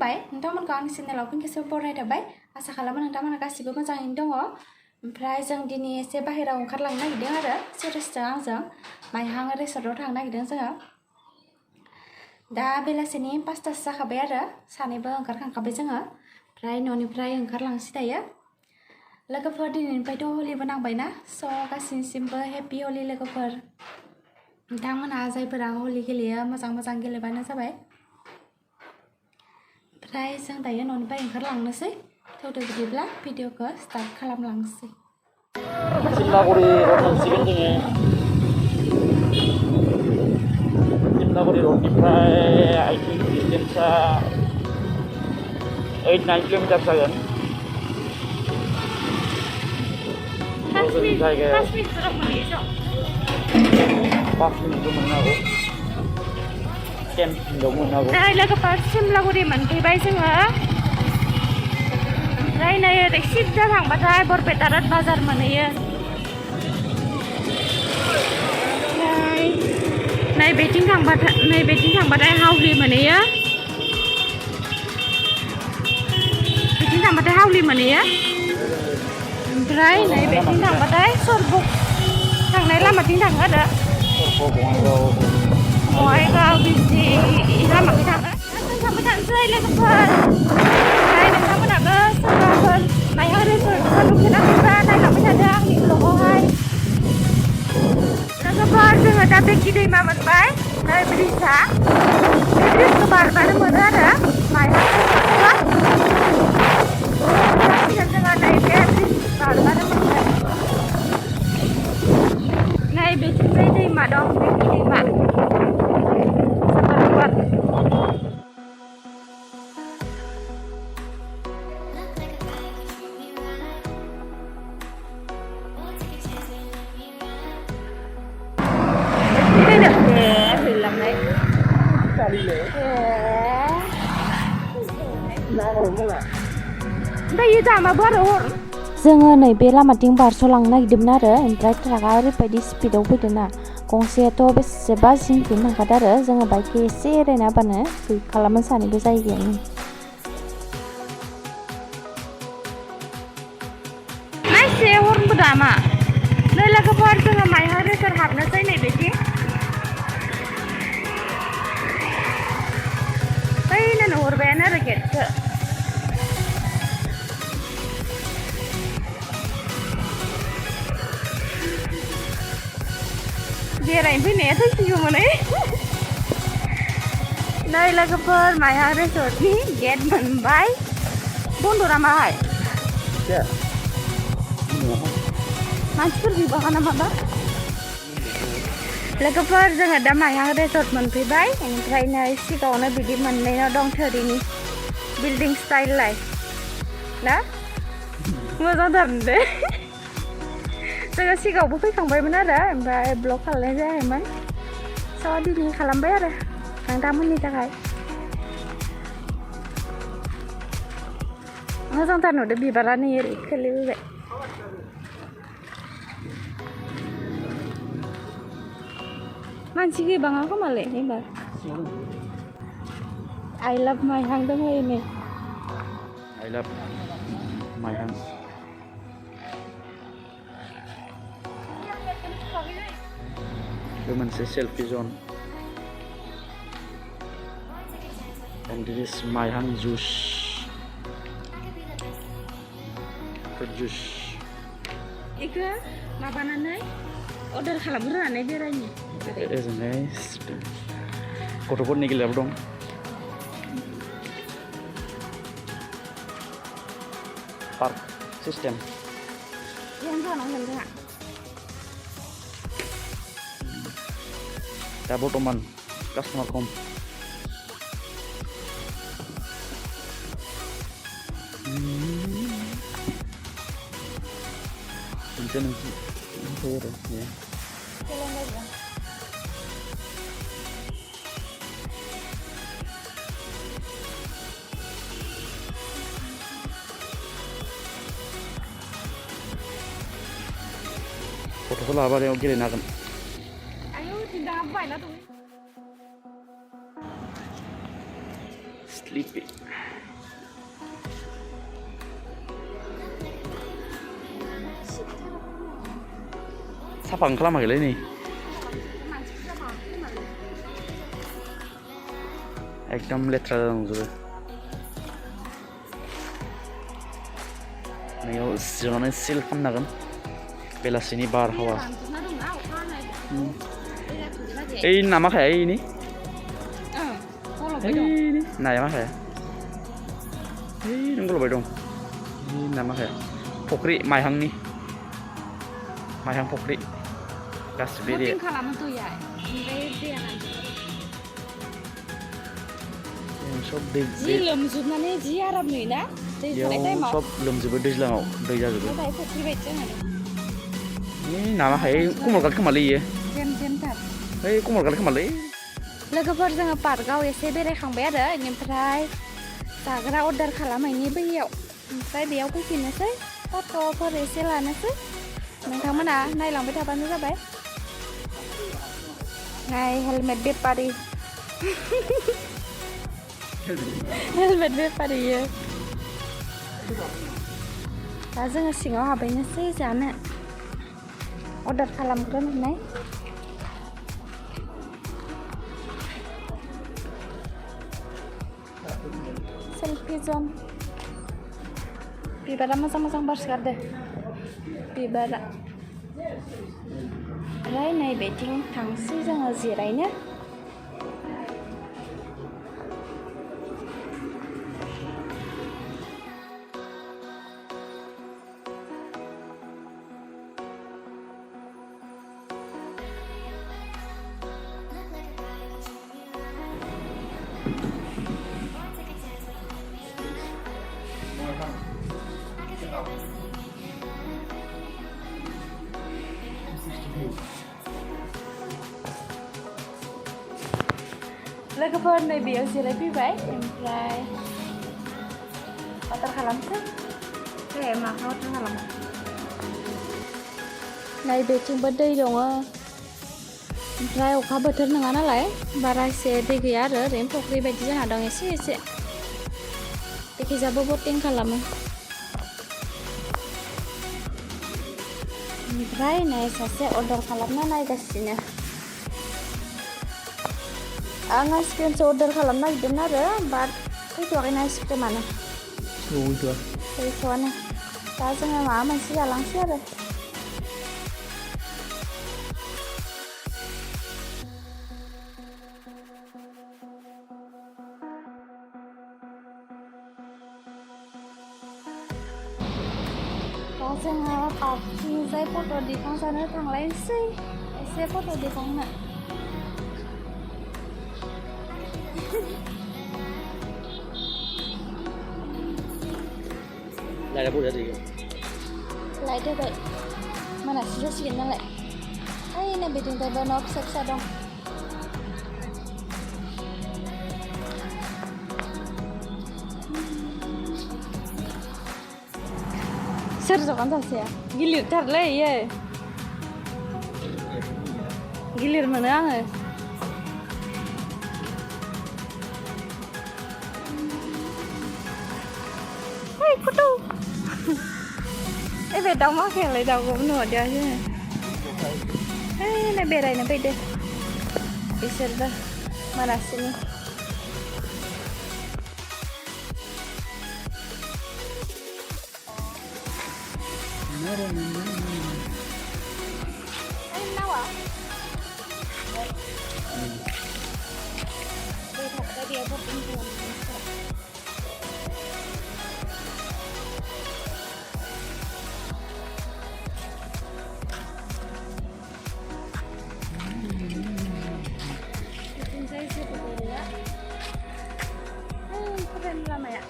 खुलुमबाय नोंथांमोनखौ आंनि चेनेलाव फिन खेबसे बरायनाय थाबाय आसा खालामो नोंथांमोना गासिबो मोजाङैनो दङ ओमफ्राय जों दिनै एसे बाहेरायाव ओंखारलांनो नागिरदों आरो सुरेशजों आंजों माइहां रिसर्टआव थांनो नागिरदों जोङो दा बेलासिनि 5टासो जाखाबाय आरो सानैबो ओंखारखांखाबाय जोङो ओमफ्राय न'निफ्राय ओंखारलांसै दायो लोगोफोर दिनैनिफ्रायथ' हलिबो नांबायना स' गासिनिसिमबो हेपि हलि लोगोफोर नोंथांमोनहा जायफोरा हलि गेलेयो मोजां गेलेबानो जाबाय ओमफ्राय जों दायो न'निफ्राय ओंखारलांनोसै थौदो बिदिब्ला भिडिअखौ स्टार्ट खालामलांनोसै सिमलागुरि रड मोनसिगोन जोङो सिमलागुरि रडनिफ्राय आइ थिंक डिसटेन्सआ 8-9 किल'मिटार जागोन 5 मिनिटफोराव मोनहैयो 5 मिनिटल' मोननो हागौ 10 मिनिटआव मोननो हागौ नै लोगोफोर सिमलागुरि मोनफैबाय जोङो ओमफ्राय नै ओरै सिद्दा थांबाथाय बरपेटा रड बाजार मोनहैयो नैबेथिं थांबाथाय हावलि मोनहैयो बिथिं थांबाथाय हावलि मोनहैयो ओमफ्राय नैबेथिं थांबाथाय सरबक थांनाय लामाथिं थाङो आरो बङाइगाव बिजनि लामाखै थाङो जों थांबाय थानोसै लोगोफोर ओमफ्राय नोंथांमोनाबो सोरबाफोर माइहां रिसर्टखौ नुफेराखैबा नायलांबाय थादो आंनि ब्लगावहाय लोगोफोर जोङो दा बेकि दैमा मोनबाय नै ब्रिजआ बे ब्रिजखौ बारबानो मोनो आरो माइहां रिसर्टखौ जोङो नैबे ब्रिज बारबानो मोनगोन नै बेथिंजाय दैमा दं बेकि दैमा जोङो नैबे लामाथिं बारस'लांनो नागिरदोंमोन आरो ओमफ्राय ट्राकआ ओरैबायदि स्पिडआव फैदोंना गंसेयाथ' बेसेबा जिंथिं थांखादों आरो जोङो बाइकखौ एसे एरायना होबानो गैखालामो सानैबो जायगायावनो नायसे हरनबो दामा नै लोगोफोर जोङो माइहां रिसर्ट हाबनोसै नैबेथिं बैनो नुहुरबायानो आरो गेटखौ बेरायनो फैनाया थैसिगौमोन नै लोगोफोर माइहां रिसर्टनि गेट मोनबाय बन्द' नामाहाय मानसिफोर गैबाङा नामाबा लोगोफोर जोङो दा माइहां रिसर्ट मोनफैबाय ओमफ्राय नै सिगाङावनो बिदि मोननैनाव दं थोरिनि बिल्डिं स्टाइललाय ना मोजांथार दे जोङो सिगाङावबो फैखांबायमोन आरो ओमफ्राय ब्लग खालामनाय जायाखैमोन स' दिनै खालामबाय आरो नोंथांमोननि थाखाय मोजांथार नुदों बिबारा नै ओरै खोलोबोबाय मानसि गैबाङा खोमालै एबार आइ लाभ माइहां दंलायो नै आइ लाभ माइहां बे मोनसे सेल्फि जन and this is माइहां जुस फ्रुट जुस बेखौ माबानानै अर्डार खालामग्रोनानै बेरायनो ओजोंहाय गथ'फोरनि गेलेनायाबो दं पार्क सिस्टेम दा बर्थमान कास्टमार खम गथ'खौ लाबारियाव गेलेनो हागोन sleepy साफा खालामाखैलै नै एकदम लेथ्रा जालांजोबो नैयाव जिरायनानै चिल खालामनो हागोन बेलासिनि बारहावा ओइ नामाखाया ओइनि ओइनि नाया माखाया ओइ नों गल'बाय दं ओइ नामाखाया फख्रि माइहांनि माइहां फख्रि गासिबो एरिया खालामो दैया ओमफ्राय दैया सब दै जि लोमजोबनानै जि आराम नुयोना दै थानाय टाइमाव सब लोमजोबो दैज्लाङाव दै जाजोबो दायो फुख्रि बायदि जानानै ओइ नामाखाया कमलकाट खोमालै इयो जेम जेमथार ओइ कमलकाट खोमालै लोगोफोर जोङो पार्कआव एसे बेरायखांबाय आरो बेनिफ्राय जाग्रा अर्डार खालामहैनि बैयाव ओमफ्राय बेयाव फैफिननोसै फट'फोर एसे लानोसै नोंथांमोना नायलांबाय थाबानो जाबाय नाय हेलमेट बेफारि हेलमेट बेफारि इयो दा जोङो सिङाव हाबहैनोसै जानो अर्डार खालामग्रोनानै सेल्फि जन बिबारा मोजां मोजां बारसोगारदो बिबारा ओमफ्राय नैबेथिं थांसै जोङो जिरायनो लोगोफोर नै बेयाव जिरायफैबाय ओमफ्राय अर्डार खालामसै दे माखौ अर्डार खालामो नै बेथिंबो दै दङ ओमफ्राय अखा बोथोर नङा नालाय बारा एसे दै गैया आरो ओरैनो फुख्रि बायदि जाना दं एसे एसे बेखिजाबो बटिं खालामो ओमफ्राय नै सासे अर्डार खालामना नायगासिनो आं आइसक्रिमसो अर्डार खालामनो नागिरदोंमोन आरो बाट फैथ'वाखैना आइसक्रिमानो फैथ'वानो दा जोङो माबा मोनसे जालांसै आरो दा जोङो पार्कथिंजाय फट' दिखांजानो थांलायनोसै एसे फट' दिखांनो लाइटआ बरिया जायो लाइट होबाय मोनासि जासिगोन नालाय ओइ नै बिथिंजायबो न' फिसा फिसा दं सोर जगोन सासेया गिलिरथारलै इयो गिलिर मोनो आङो ओइ फट' बे दाउ माखायालाय दाउखौबो नुहरदों जोङो ओइ नै बेरायनो फैदो बिसोरबो मोनासिनि nawa? Tadi aku pinjam. Saya sih betul ya. Keren lama ya.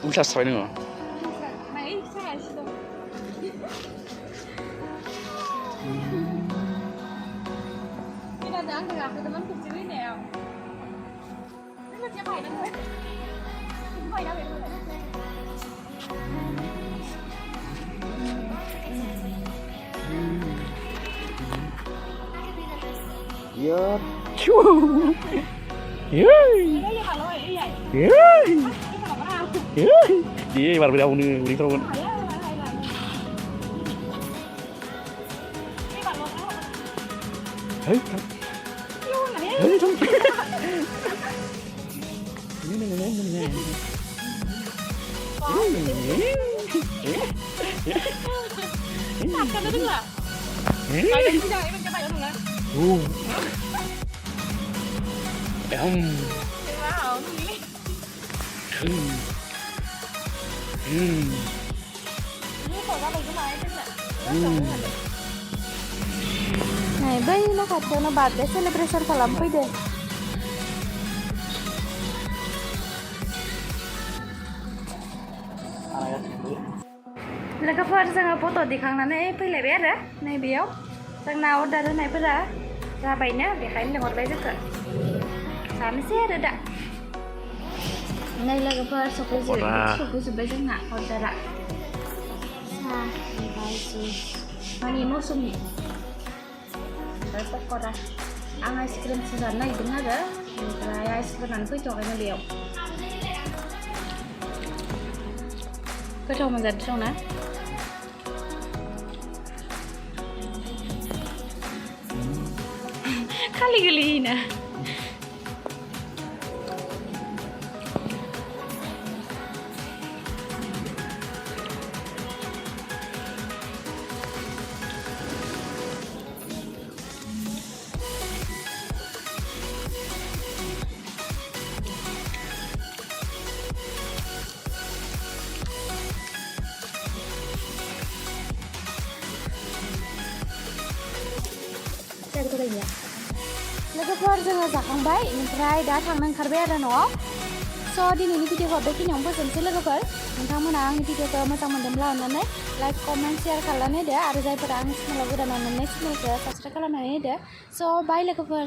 Udah selesai nih. Mai saya sudah. Kita jangan dengar teman kecil ini ya. Ini siapa ini? Siapa ini? Yết Chú Yết Yết Yết Đi vào đâu nữa đi thôi Hey Hey không Kan ada dengar? Ini jangan ini coba ya dengar. Wow, ini. Ini kok ra cái này thế này. Này बै न खाथियावनो birthday celebration खालामफैदो लोगोफोर जोङो फट' दिखांनानै फैलायबाय आरो नैबेयाव जोंना order होनायफोरा जाबायनो बेखायनो लिंहरबाय जोंखौ जानोसै आरो दा नै लोगोफोर सफैजोब्बाय जोंना अर्डारा साहा ओमफ्राय जुस मानि मौसुमि ओमफ्राय पक'रा आं आइसक्रिमसो जानो नागिरदों आरो ओमफ्राय आइसक्रिमानो फैथ'वाखैनो बेयाव गोथाव मोनजादों ना खालि गोलैयोना लोगोफोर जोङो जाखांबाय ओमफ्राय दा थांनो ओंखारबाय आरो न'आव स' दिनैनि भिडिअखौ बेखिनियावनो फोजोबनोसै लोगोफोर नोंथांमोना आंनि भिडिअखौ मोजां मोनदोंब्ला अननानै लाइक कमेन्ट शेयार खालामनानै होदो आरो जायफोरा आंनि चेनेलाव गोदान अननानै चेनेलखौ साबस्क्राइब खालामनानै होदो स' बाय लोगोफोर